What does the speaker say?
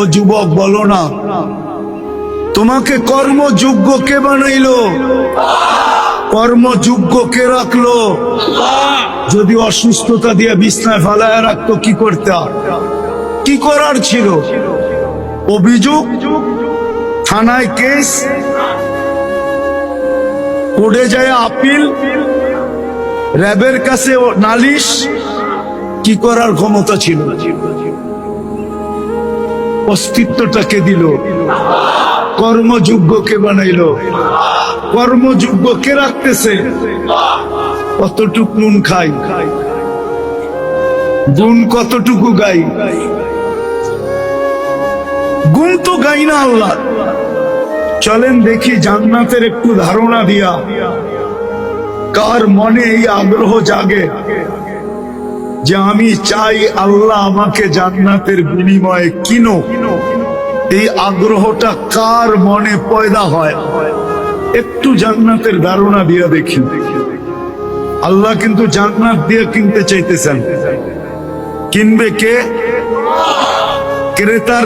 ও যুবক বলো না, তোমাকে কর্মযোগ্য কে বানাইলো? কর্মযোগ্য কে রাখলো? যদি অসুস্থতা দিয়ে বিছনায় ফালায় রাখতো কি করতে? কি করার ছিল? অভিযোগ, থানায় কেস, কোর্টে যায় আপিল, র্যাবের কাছে নালিশ, কি করার ক্ষমতা ছিল? অস্তিত্বটাকে দিল, কর্মযোগ্য কে বানাইলো? কর্মযোগ্য কে রাখতেছে? কতটুকু নুন খাই, গুণ কতটুকু গাই? গুণ তো গাই না আল্লাহ। চলেন দেখি জান্নাতের একটু ধারণা দিয়া কার মনে এই আগ্রহ জাগে যে আমি চাই আল্লাহ আমাকে জান্নাতের বিনিময়ে কিনো। এই আগ্রহটা কার মনে পয়দা হয়? একটু জান্নাতের ধারণা দিয়া দেখি। আল্লাহ কিন্তু জান্নাত দিয়ে কিনতে চাইতেছেন। কিনবে কে? ক্রেতার